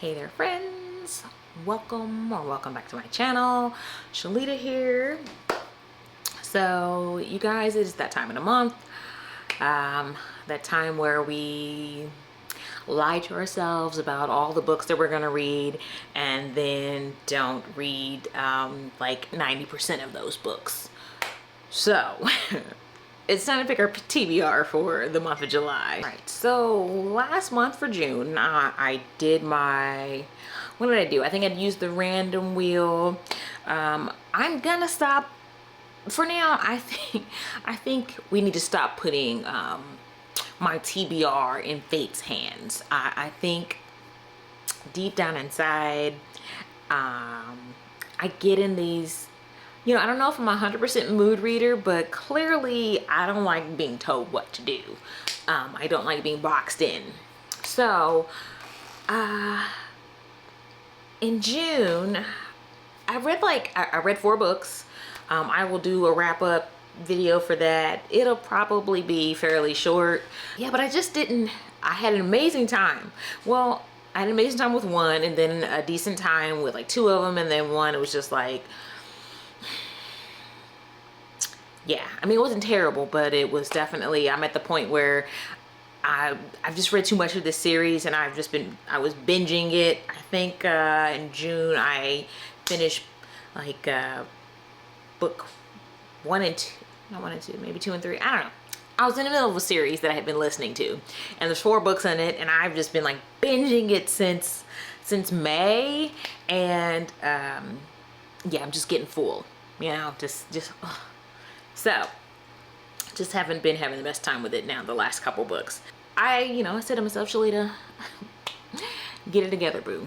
Hey there friends, welcome back to my channel. Shalita here. So you guys, it is that time of the month, that time where we lie to ourselves about all the books that we're gonna read and then don't read like 90% of those books. So it's time to pick our TBR for the month of July. All right, so last month for June, I did my, what did I do? I think I'd used the random wheel. I'm gonna stop for now. I think we need to stop putting my TBR in fate's hands. I think deep down inside, I get in these, you know, I don't know if I'm a 100% mood reader, but clearly I don't like being told what to do. I don't like being boxed in. So, in June, I read 4 books. I will do a wrap up video for that. It'll probably be fairly short. Yeah, but I had an amazing time. Well, I had an amazing time with one, and then a decent time with like 2 of them, and then one, it was just like, yeah, I mean, it wasn't terrible, but it was definitely, I'm at the point where I've just read too much of this series, and I was binging it. I think in June I finished like book 1 and 2, not 1 and 2, maybe 2 and 3, I don't know. I was in the middle of a series that I had been listening to, and there's 4 books in it, and I've just been like binging it since May, and yeah, I'm just getting full, you know, just ugh. So, just haven't been having the best time with it now, the last couple books. I said to myself, Shalita, get it together, boo.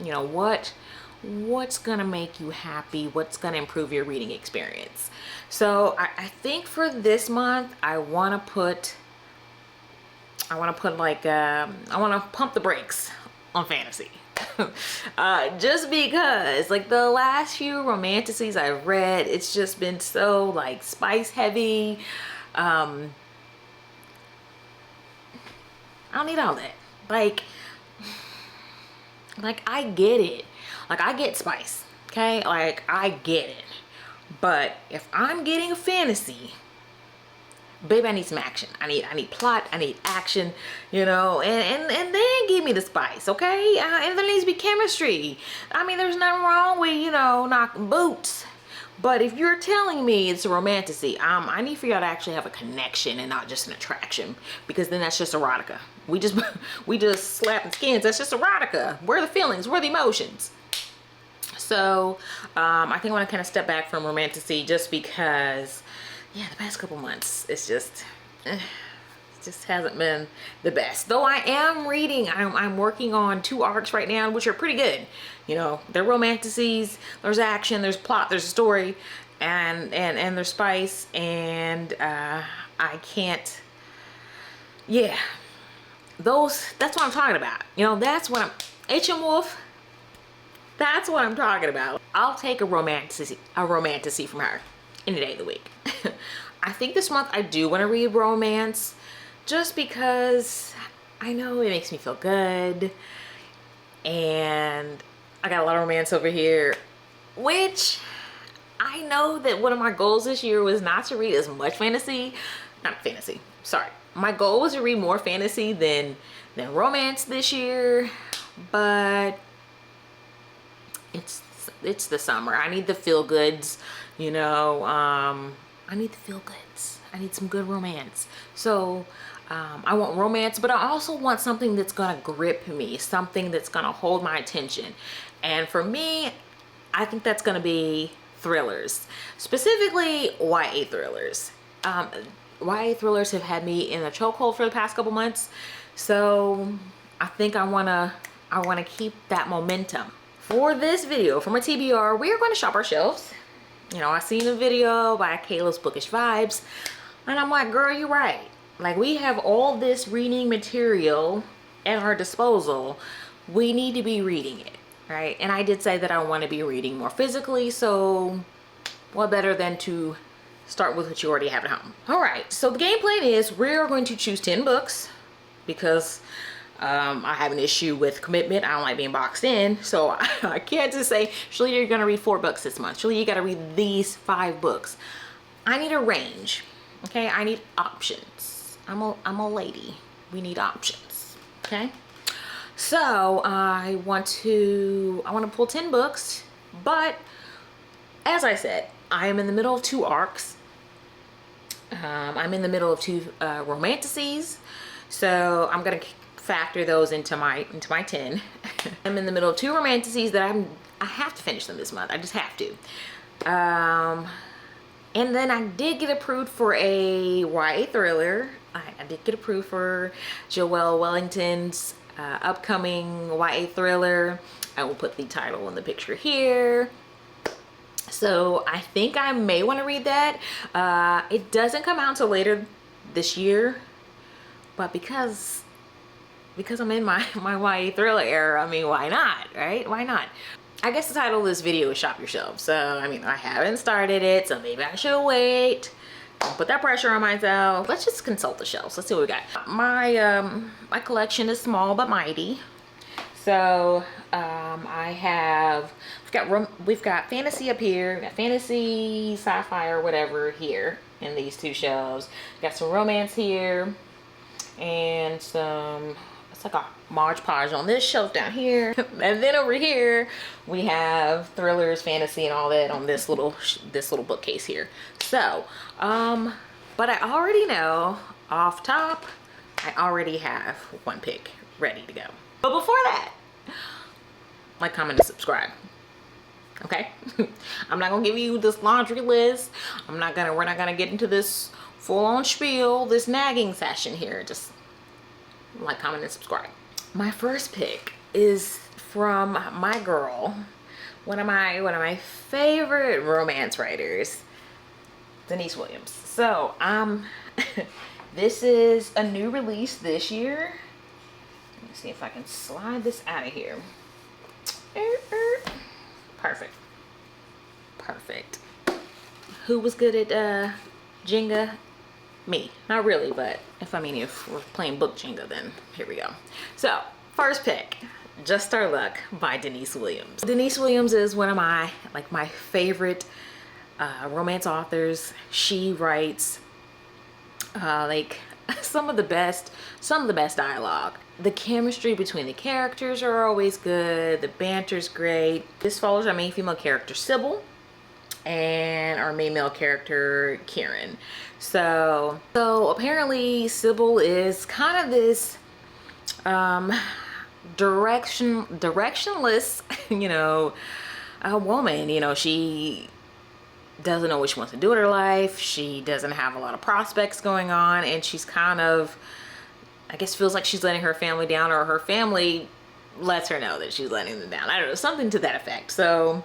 You know, what's gonna make you happy? What's gonna improve your reading experience? So, I think for this month, I wanna put like, I wanna pump the brakes on fantasy. Just because like the last few romanticies I've read, it's just been so like spice heavy. I don't need all that. Like I get it. Like I get spice, okay? Like I get it. But if I'm getting a fantasy, baby, I need some action. I need plot. I need action, you know, and then give me the spice, okay? And there needs to be chemistry. I mean, there's nothing wrong with, you know, knocking boots. But if you're telling me it's a romantasy, I need for y'all to actually have a connection and not just an attraction, because then that's just erotica. We just slapping skins. That's just erotica. Where are the feelings? Where are the emotions? So I think I want to kind of step back from romantasy just because, yeah, the past couple months, it's just, it just hasn't been the best. Though I am reading, I'm working on 2 arcs right now, which are pretty good. You know, they're romantasies, there's action, there's plot, there's a story, and there's spice, and I can't, yeah, that's what I'm talking about. You know, that's what H.M. Wolf, that's what I'm talking about. I'll take a romantasy from her any day of the week. I think this month I do want to read romance just because I know it makes me feel good, and I got a lot of romance over here, which I know that one of my goals this year was not to read as much my goal was to read more fantasy than romance this year, but it's the summer. I need the feel-goods, you know. I need the feel-goods. I need some good romance. So I want romance, but I also want something that's gonna grip me, something that's gonna hold my attention. And for me, I think that's gonna be thrillers, specifically YA thrillers. YA thrillers have had me in a chokehold for the past couple months, so I think I wanna keep that momentum. For this video, for my TBR, we are going to shop our shelves. You know, I seen a video by Kayla's Bookish Vibes, and I'm like, girl, you're right. Like, we have all this reading material at our disposal. We need to be reading it, right? And I did say that I want to be reading more physically, so what better than to start with what you already have at home. All right, so the game plan is we're going to choose 10 books because I have an issue with commitment. I don't like being boxed in. So I can't just say, Julie, you're gonna read 4 books this month. Julie, you gotta read these 5 books. I need a range, okay? I need options. I'm a lady. We need options, okay? So I want to pull 10 books, but as I said, I am in the middle of 2 arcs. I'm in the middle of 2 romanticises, so I'm gonna factor those into my 10. I'm in the middle of 2 romanticises that I have to finish them this month. I just have to. And then I did get approved for a YA thriller. I did get approved for Joelle Wellington's upcoming YA thriller. I will put the title in the picture here. So I think I may want to read that. It doesn't come out until later this year, but because I'm in my YA thriller era, I mean, why not, right? Why not? I guess the title of this video is Shop Your Shelves. So, I mean, I haven't started it, so maybe I should wait. Don't put that pressure on myself. Let's just consult the shelves. Let's see what we got. My collection is small but mighty. So we've got fantasy up here, we've got fantasy, sci-fi, or whatever here in these 2 shelves. We've got some romance here, and some, it's like a Mod Podge on this shelf down here. And then over here we have thrillers, fantasy, and all that on this little bookcase here. So but I already know off top, I already have 1 pick ready to go. But before that, like, comment, and subscribe. Okay? I'm not gonna give you this laundry list. we're not gonna get into this full-on spiel, this nagging session here. Just like, comment, and subscribe. My first pick is from my girl, one of my favorite romance writers, Denise Williams. So this is a new release this year. Let me see if I can slide this out of here. Perfect. Who was good at Jenga? Me. Not really, but if we're playing book Jenga, then here we go. So first pick, Just Our Luck by Denise Williams. Denise Williams is one of my favorite romance authors. She writes like some of the best dialogue. The chemistry between the characters are always good. The banter's great. This follows our main female character, Sybil, and our main male character, Kieran. So apparently Sybil is kind of this directionless, a woman. She doesn't know what she wants to do with her life. She doesn't have a lot of prospects going on, and she's kind of, I guess, feels like she's letting her family down, or her family lets her know that she's letting them down. I don't know, something to that effect. So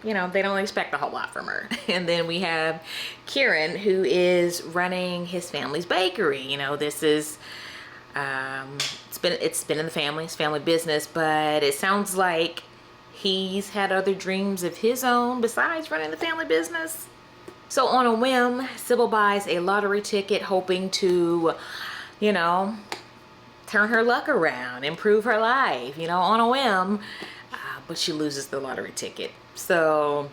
yeah, they don't expect a whole lot from her. And then we have Kieran, who is running his family's bakery. This is it's been in the family, it's family business, but it sounds like he's had other dreams of his own besides running the family business. So on a whim, Sybil buys a lottery ticket, hoping to, turn her luck around, improve her life, on a whim. But she loses the lottery ticket. So,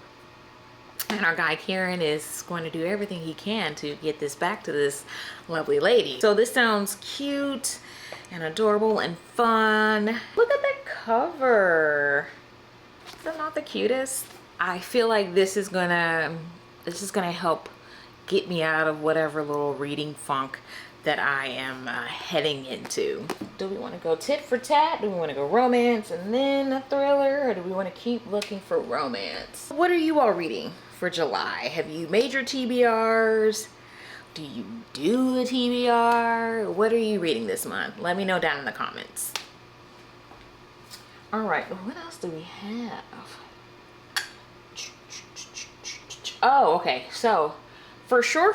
and our guy Kieran is going to do everything he can to get this back to this lovely lady. So this sounds cute and adorable and fun. Look at that cover. Is that not the cutest? I feel like this is gonna help get me out of whatever little reading funk that I am heading into. Do we want to go tit for tat? Do we want to go romance and then a thriller? Or do we want to keep looking for romance? What are you all reading for July? Have you made your TBRs? Do you do the TBR? What are you reading this month? Let me know down in the comments. All right, what else do we have? Oh, okay, so for sure,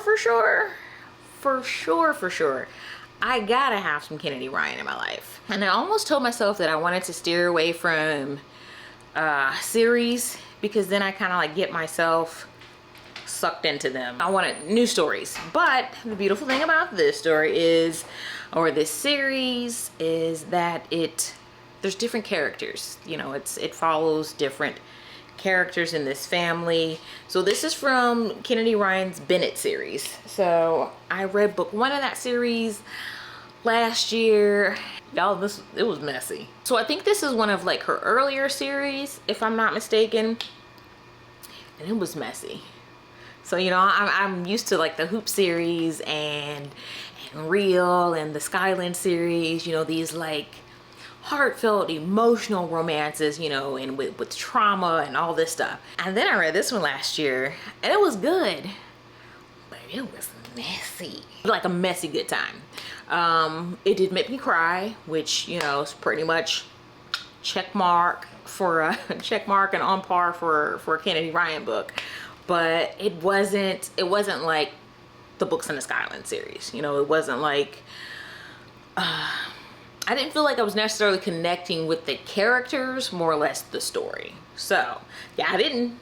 I gotta have some Kennedy Ryan in my life. And I almost told myself that I wanted to steer away from series, because then I kind of get myself sucked into them. I wanted new stories. But the beautiful thing about this story is, or this series, is that there's different characters. You know, it follows different characters in this family. So this is from Kennedy Ryan's Bennett series. So I read book 1 of that series last year. Y'all, it was messy. So I think this is one of like her earlier series, if I'm not mistaken, and it was messy. So, you know, I'm used to like the Hoop series and Real and the Skyland series, you know, these like heartfelt, emotional romances, you know, and with trauma and all this stuff. And then I read this one last year, and it was good, but it was messy. Like a messy good time. It did make me cry, which, you know, is pretty much check mark and on par for a Kennedy Ryan book. But it wasn't like the books in the Skyland series. You know, it wasn't like I didn't feel like I was necessarily connecting with the characters, more or less the story. So yeah, I didn't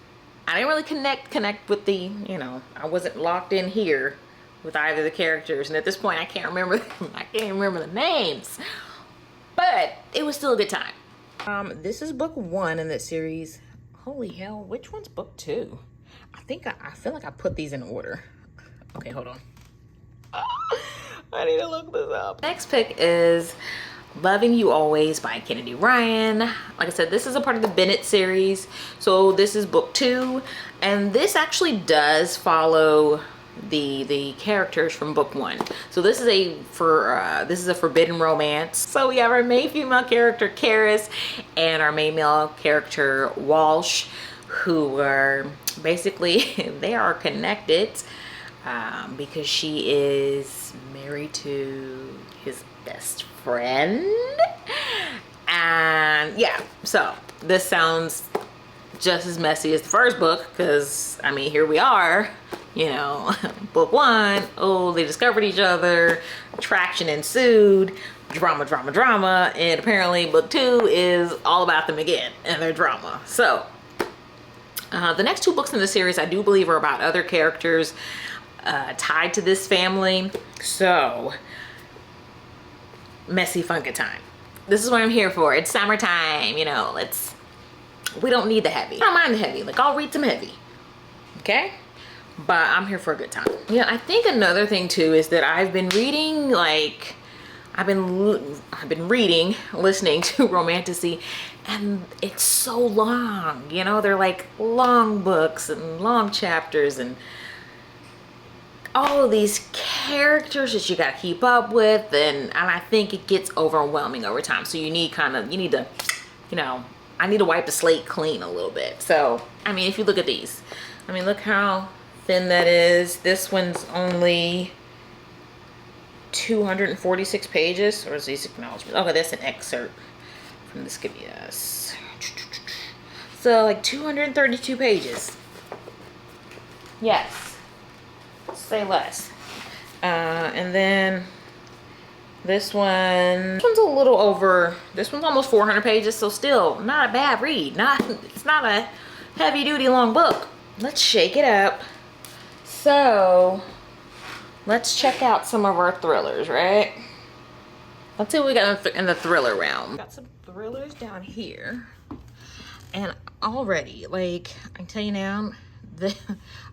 really connect with the, you know, I wasn't locked in here with either of the characters. And at this point I can't remember the names, but it was still a good time. This is book 1 in this series. Holy hell, which one's book 2? I feel like I put these in order. Okay, hold on. I need to look this up. Next pick is Loving You Always by Kennedy Ryan. Like I said, this is a part of the Bennett series. So this is book 2, and this actually does follow the characters from book 1. So this is a forbidden romance. So we have our main female character Karis and our main male character Walsh, who are basically they are connected because she is married to his best friend. And yeah, so this sounds just as messy as the first book, because I mean, here we are, you know, book 1, oh, they discovered each other, attraction ensued, drama, and apparently book 2 is all about them again and their drama. So the next 2 books in the series I do believe are about other characters tied to this family. So messy fun good time. This is what I'm here for. It's summertime, you know, we don't need the heavy. I don't mind the heavy, like I'll read some heavy, okay? But I'm here for a good time. Yeah, I think another thing too is that I've been reading, like I've been reading, listening to Romantasy, and it's so long, you know, they're like long books and long chapters and all of these characters that you gotta keep up with, and I think it gets overwhelming over time. So you need to, you know, I need to wipe the slate clean a little bit. So, I mean, if you look at these, I mean, look how thin that is. This one's only 246 pages, or is these acknowledgements? Okay, that's an excerpt from this. Give me us. So like 232 pages. Yes. Say less. And then this one's a little over, this one's almost 400 pages, so still not a bad read. It's not a heavy duty long book. Let's shake it up. So let's check out some of our thrillers, right? Let's see what we got in the thriller realm. Got some thrillers down here. And already, like, I can tell you now,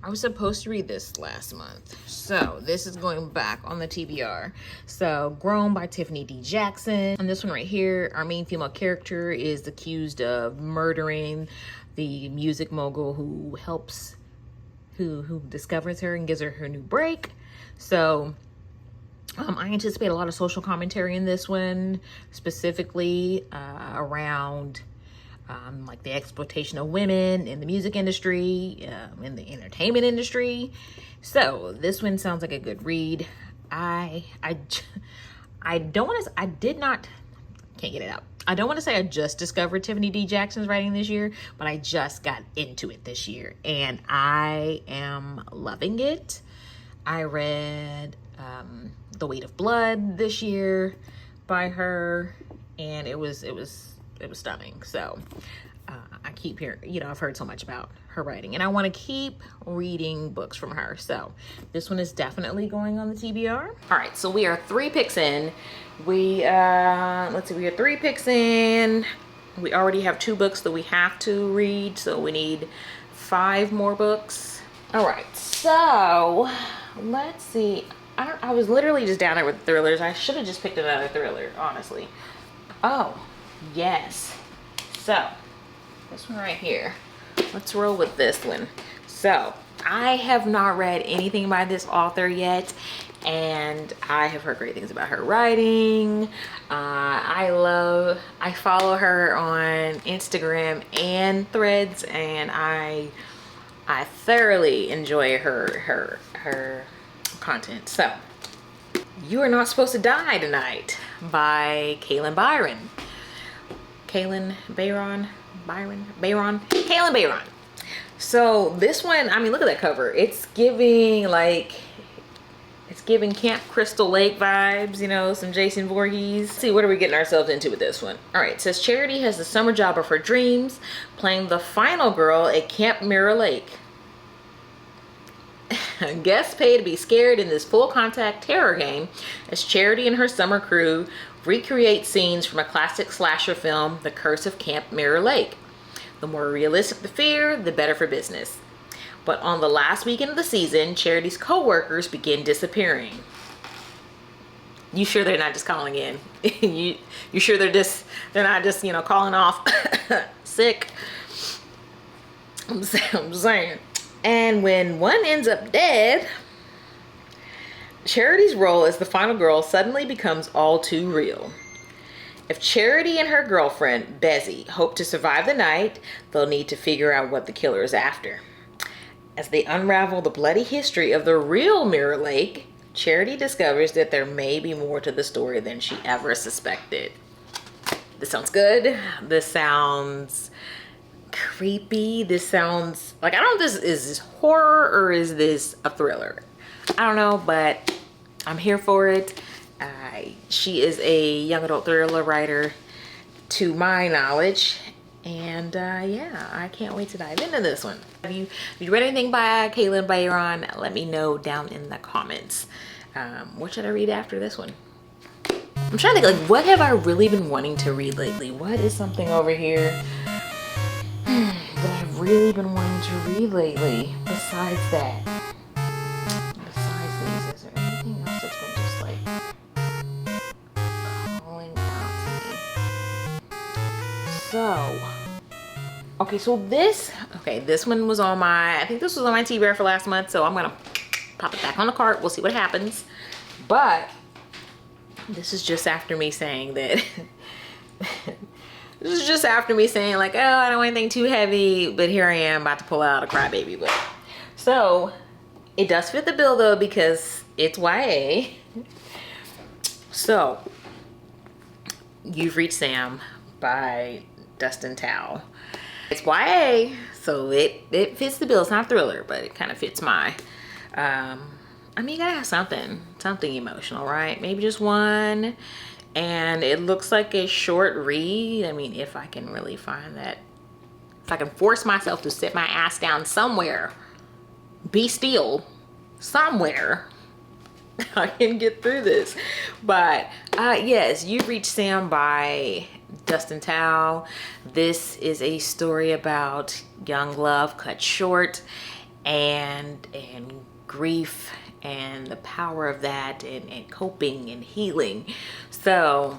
I was supposed to read this last month. So this is going back on the TBR. So Grown by Tiffany D. Jackson. And this one right here, our main female character is accused of murdering the music mogul who discovers her and gives her her new break. So I anticipate a lot of social commentary in this one, specifically around like the exploitation of women in the music industry, in the entertainment industry. So this one sounds like a good read. I don't want to, can't get it out. I don't want to say I just discovered Tiffany D. Jackson's writing this year, but I just got into it this year and I am loving it. I read The Weight of Blood this year by her, and it was stunning. So I keep hearing, you know, I've heard so much about her writing, and I want to keep reading books from her. So this one is definitely going on the TBR. All right, so we are 3 picks in. We let's see, we are 3 picks in. We already have 2 books that we have to read, so we need 5 more books. All right, so let's see. I was literally just down there with thrillers. I should have just picked another thriller, honestly. Oh, yes. So this one right here. Let's roll with this one. So I have not read anything by this author yet, and I have heard great things about her writing. I follow her on Instagram and Threads, and I thoroughly enjoy her content. So You Are Not Supposed to Die Tonight by Kailyn Byron. Kailyn Byron. So this one, I mean, look at that cover. It's giving Camp Crystal Lake vibes, you know, some Jason Voorhees. Let's see, what are we getting ourselves into with this one? All right, it says Charity has the summer job of her dreams, playing the final girl at Camp Mirror Lake. Guests pay to be scared in this full contact terror game as Charity and her summer crew recreate scenes from a classic slasher film, The Curse of Camp Mirror Lake. The more realistic the fear, the better for business. But on the last weekend of the season, Charity's co-workers begin disappearing. You sure they're not just calling in? you sure they're not just, you know, calling off sick? I'm saying. And when one ends up dead, Charity's role as the final girl suddenly becomes all too real. If Charity and her girlfriend, Bezzy, hope to survive the night, they'll need to figure out what the killer is after. As they unravel the bloody history of the real Mirror Lake, Charity discovers that there may be more to the story than she ever suspected. This sounds good. This sounds creepy. This sounds like, I don't know if is this horror or is this a thriller? I don't know, but I'm here for it. She is a young adult thriller writer to my knowledge, and yeah, I can't wait to dive into this one. If you read anything by Kailyn Byron, let me know down in the comments. What should I read after this one? I'm trying to think, like, what have I really been wanting to read lately? What is something over here that I've really been wanting to read lately besides that? Besides these, is there anything else that's been just like calling out to me? So, okay, so this one was on I think this was on my TBR for last month, so I'm gonna pop it back on the cart. We'll see what happens. But this is just after me saying that this is just after me saying like, oh, I don't want anything too heavy, but here I am about to pull out a crybaby book. So it does fit the bill though, because it's YA. So You've Reached Sam by Dustin Tao. It's YA, so it fits the bill. It's not a thriller, but it kind of fits my I mean, you gotta have something emotional, right? Maybe just one. And it looks like a short read. I mean, if I can really find that, if I can force myself to sit my ass down somewhere, be still somewhere, I can get through this. But yes, You've Reached Sam by Dustin Tao. This is a story about young love cut short, and grief and the power of that, and coping and healing. So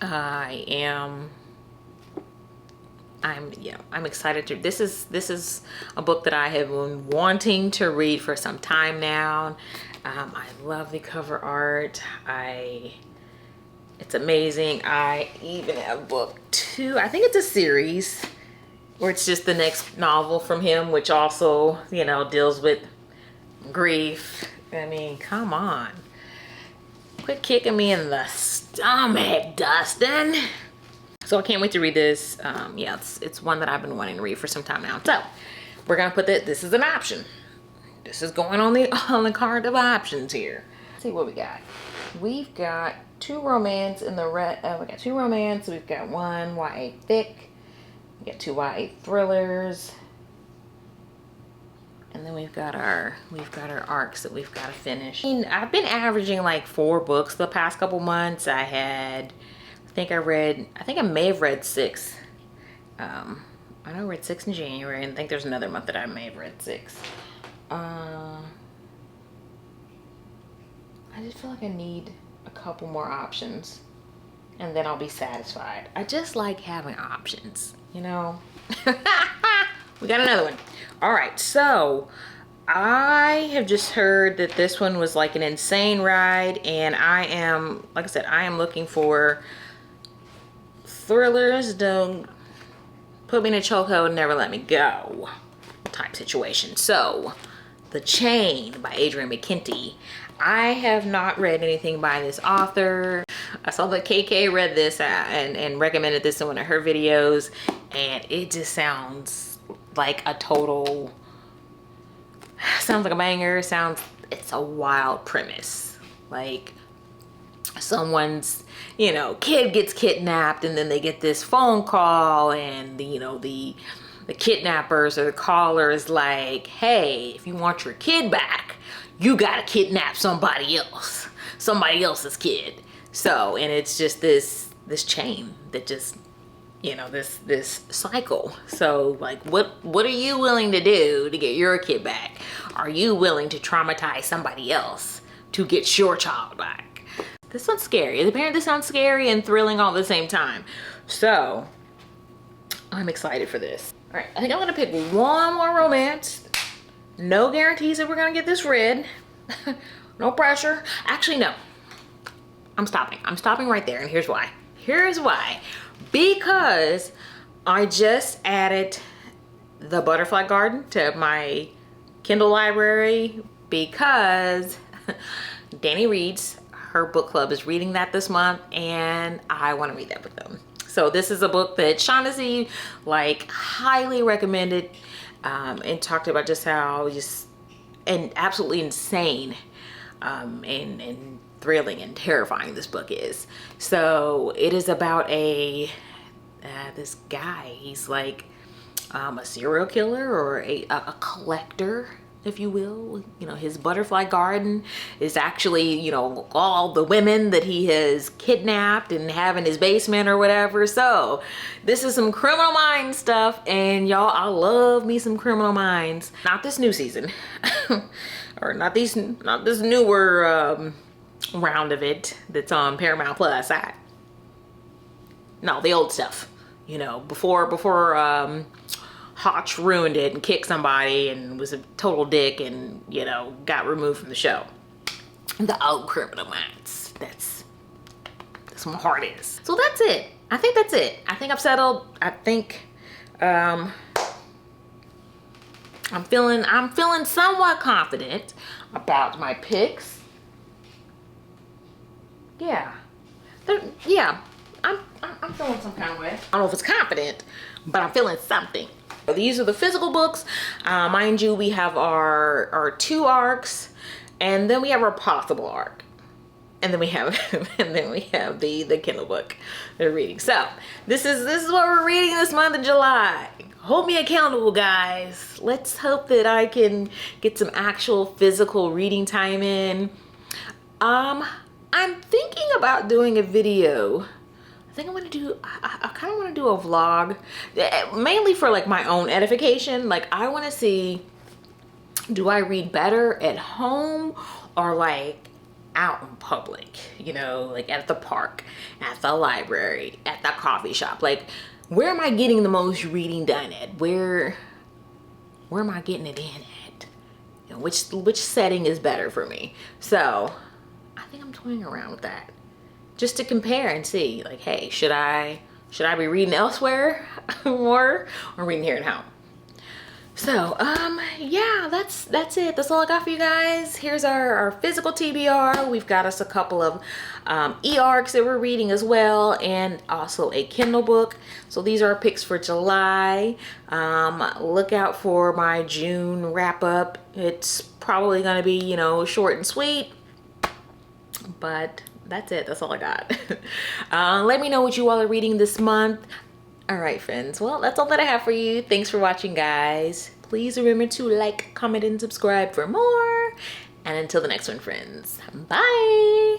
I'm excited to, this is a book that I have been wanting to read for some time now. I love the cover art. It's amazing. I even have book 2. I think it's a series, or it's just the next novel from him, which also, you know, deals with grief. I mean, come on. Quit kicking me in the stomach, Dustin. So I can't wait to read this. Yeah, it's one that I've been wanting to read for some time now. So we're gonna put this is an option. This is going on the card of options here. Let's see what we got. We've got 2 romance in the red. We got 2 romance. We've got 1 YA fic, We got 2 YA thrillers. And then we've got our arcs that we've got to finish. I mean, I've been averaging like 4 books the past couple months. I think I may have read 6. I know I read 6 in January, and I think there's another month that I may have read 6. I just feel like I need a couple more options, and then I'll be satisfied. I just like having options, you know? We got another one. All right, so I have just heard that this one was like an insane ride, and I am, like I said, I am looking for thrillers, don't put me in a chokehold and never let me go type situation. So, The Chain by Adrienne McKenty. I have not read anything by this author. I saw that KK read this and recommended this in one of her videos, and it just sounds like a total, sounds like a banger. It's a wild premise. Like someone's, you know, kid gets kidnapped, and then they get this phone call, and the kidnappers or the caller is like, hey, if you want your kid back, you gotta kidnap somebody else's kid. So, and it's just this chain that just, you know, this cycle. So like, what are you willing to do to get your kid back? Are you willing to traumatize somebody else to get your child back? This one's scary. Apparently this sounds scary and thrilling all at the same time. So I'm excited for this. All right, I think I'm gonna pick one more romance. No guarantees that we're gonna get this read. No pressure. Actually, no. I'm stopping right there, and here's why. Because I just added The Butterfly Garden to my Kindle library, because Danny reads, her book club is reading that this month, and I want to read that with them. So this is a book that Shaughnessy like highly recommended, and talked about just how and absolutely insane and thrilling and terrifying this book is. So it is about this guy. He's like a serial killer or a collector, if you will. You know, his butterfly garden is actually, you know, all the women that he has kidnapped and have in his basement or whatever. So this is some Criminal Minds stuff, and y'all, I love me some Criminal Minds. Not this new season or not this newer round of it that's on Paramount Plus. No, the old stuff, you know, before Hotch ruined it and kicked somebody and was a total dick and, you know, got removed from the show. The old Criminal Minds. That's where my heart is. So that's it. I think that's it. I think I've settled. I think I'm feeling somewhat confident about my picks. Yeah. I'm feeling some kind of way. I don't know if it's confident, but I'm feeling something. These are the physical books. Mind you, we have our 2 arcs, and then we have our possible arc. And then we have the Kindle book they're reading. So this is what we're reading this month of July. Hold me accountable, guys. Let's hope that I can get some actual physical reading time in. I'm thinking about doing a video. I kind of want to do a vlog, mainly for like my own edification. Like, I want to see, do I read better at home or like out in public, you know, like at the park, at the library, at the coffee shop? Like, where am I getting the most reading done at? Where am I getting it in at? You know, which setting is better for me? So I think I'm toying around with that, just to compare and see, like, hey, should I be reading elsewhere more or reading here at home? So yeah, that's it. That's all I got for you guys. Here's our physical TBR. We've got us a couple of e-arcs that we're reading as well, and also a Kindle book. So these are our picks for July. Look out for my June wrap up. It's probably gonna be, you know, short and sweet, but that's it. That's all I got. Let me know what you all are reading this month. All right, friends. Well, that's all that I have for you. Thanks for watching, guys. Please remember to like, comment, and subscribe for more. And until the next one, friends. Bye.